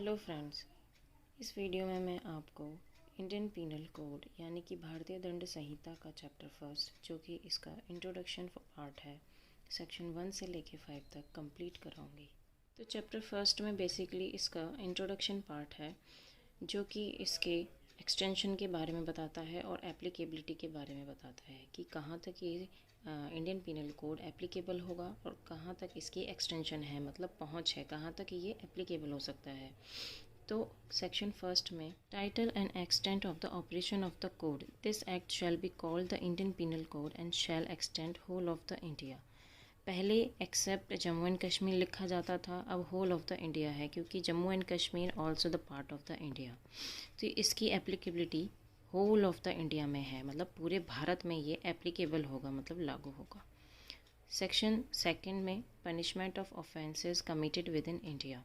Hello friends, इस video में मैं आपको इंडियन पीनल कोड यानी कि भारतीय दंड संहिता का चैप्टर फर्स्ट जो कि इसका इंट्रोडक्शन पार्ट है, सेक्शन 1 से लेके 5 तक कंप्लीट कराऊंगी। तो चैप्टर फर्स्ट में बेसिकली इसका इंट्रोडक्शन पार्ट है जो कि इसके एक्सटेंशन के बारे में बताता है और एप्लीकेबिलिटी के बारे में बताता है कि कहाँ तक ये इंडियन पीनल कोड एप्लीकेबल होगा और कहाँ तक इसकी एक्सटेंशन है, मतलब पहुँच है, कहाँ तक ये एप्लीकेबल हो सकता है। तो सेक्शन फर्स्ट में title and extent of the operation of the code, this act shall be called the Indian penal code and shall extend whole of the India. पहले एक्सेप्ट जम्मू एंड कश्मीर लिखा जाता था, अब होल ऑफ द इंडिया है क्योंकि Jammu and Kashmir also the part of the India. तो इसकी applicability whole of the India में है, मतलब पूरे भारत में ये एप्लीकेबल होगा, मतलब लागू होगा। सेक्शन सेकंड में punishment of offences committed with in India,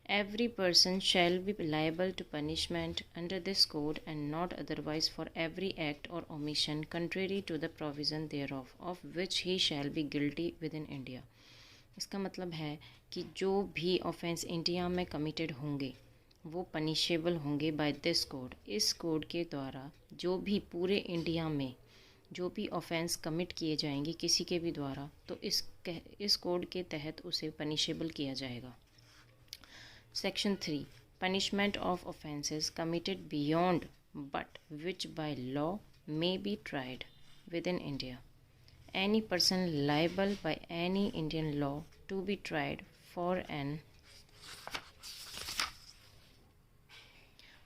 every person shall be liable to punishment under this code and not otherwise for every act or omission contrary to the provision thereof of which he shall be guilty within India। इसका मतलब है कि जो भी offence India में committed होंगे वो punishable होंगे बाय दिस कोड। इस कोड के द्वारा जो भी पूरे इंडिया में जो भी ऑफेंस कमिट किए जाएंगे किसी के भी द्वारा, तो इस कोड के तहत उसे पनिशेबल किया जाएगा। Section 3 Punishment of offences committed beyond but which by law may be tried within India. Any person liable by any Indian law to be tried for an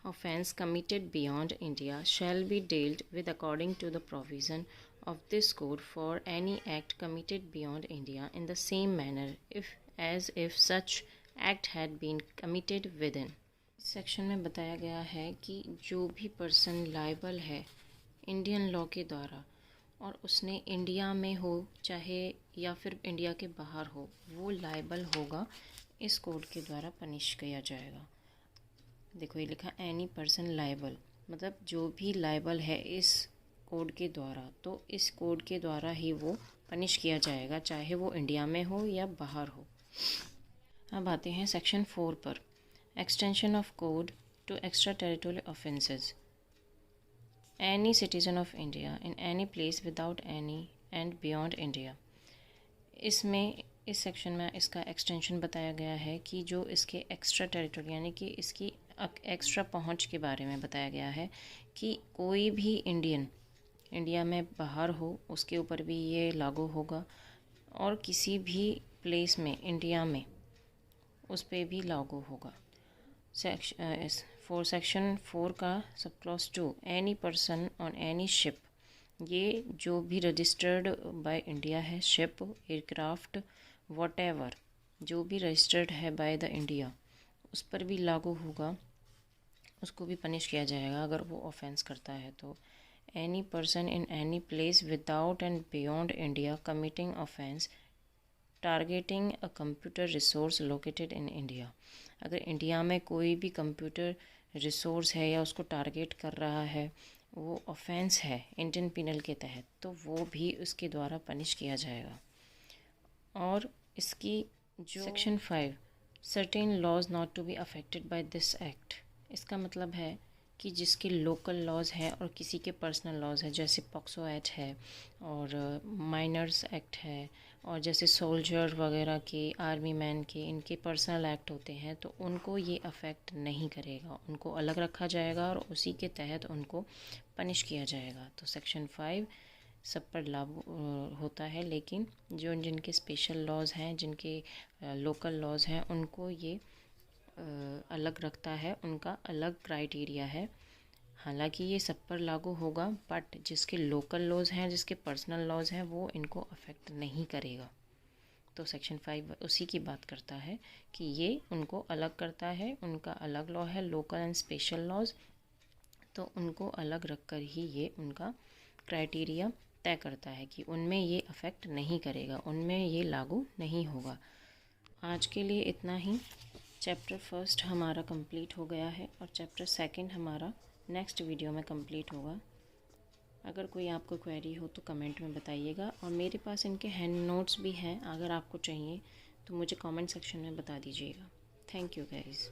offence committed beyond India shall be dealt with according to the provision of this code for any act committed beyond India in the same manner as if such act had been committed within. Section में बताया गया है कि जो भी person liable है Indian law के द्वारा और उसने इंडिया में हो चाहे या फिर इंडिया के बाहर हो, वो लायबल होगा, इस कोड के द्वारा पनिश किया जाएगा। देखो ये लिखा एनी पर्सन लायबल, मतलब जो भी लायबल है इस कोड के द्वारा, तो इस कोड के द्वारा ही वो पनिश किया जाएगा, चाहे वो इंडिया में हो या बाहर हो। अब आते हैं सेक्शन 4 पर, extension of code to extra territorial offences. Any citizen of India in any place without any and beyond India. इसमें इस सेक्शन में इसका एक्सटेंशन बताया गया है कि जो इसके एक्स्ट्रा टेरिटोरी यानी कि इसकी एक्स्ट्रा पहुंच के बारे में बताया गया है कि कोई भी इंडियन इंडिया में बाहर हो उसके ऊपर भी ये लागू होगा और किसी भी प्लेस में इंडिया में उस पर भी लागू होगा। सेक्शन 4 का sub clause 2 any person on any ship, ये जो भी रजिस्टर्ड बाय इंडिया है, शिप, एयरक्राफ्ट, वॉटेवर जो भी रजिस्टर्ड है बाय द इंडिया, उस पर भी लागू होगा, उसको भी पनिश किया जाएगा अगर वो ऑफेंस करता है। तो any person in any place without and beyond India committing offence targeting a computer resource located in India. अगर इंडिया में कोई भी कंप्यूटर रिसोर्स है या उसको टारगेट कर रहा है, वो ऑफेंस है इंडियन पीनल के तहत, तो वो भी उसके द्वारा पनिश किया जाएगा। और इसकी जो section 5 certain laws not to be affected by this act, इसका मतलब है कि जिसके लोकल लॉज हैं और किसी के पर्सनल लॉज हैं, जैसे पॉक्सो एक्ट है और माइनर्स एक्ट है, और जैसे सोल्जर वगैरह के, आर्मी मैन के, इनके पर्सनल एक्ट होते हैं, तो उनको ये अफेक्ट नहीं करेगा, उनको अलग रखा जाएगा और उसी के तहत उनको पनिश किया जाएगा। तो सेक्शन 5 सब पर लागू होता है, लेकिन जो जिनके स्पेशल लॉज हैं, जिनके लोकल लॉज हैं, उनको ये अलग रखता है, उनका अलग क्राइटेरिया है। हालांकि ये सब पर लागू होगा, बट जिसके लोकल लॉज हैं, जिसके पर्सनल लॉज हैं, वो इनको अफेक्ट नहीं करेगा। तो सेक्शन 5 उसी की बात करता है कि ये उनको अलग करता है, उनका अलग लॉ है, लोकल एंड स्पेशल लॉज, तो उनको अलग रख कर ही ये उनका क्राइटेरिया तय करता है कि उनमें ये अफेक्ट नहीं करेगा, उनमें ये लागू नहीं होगा। आज के लिए इतना ही। चैप्टर फर्स्ट हमारा कंप्लीट हो गया है और चैप्टर सेकंड हमारा नेक्स्ट वीडियो में कंप्लीट होगा। अगर कोई आपको क्वेरी हो तो कमेंट में बताइएगा, और मेरे पास इनके हैंड नोट्स भी हैं, अगर आपको चाहिए तो मुझे कमेंट सेक्शन में बता दीजिएगा। Thank you guys.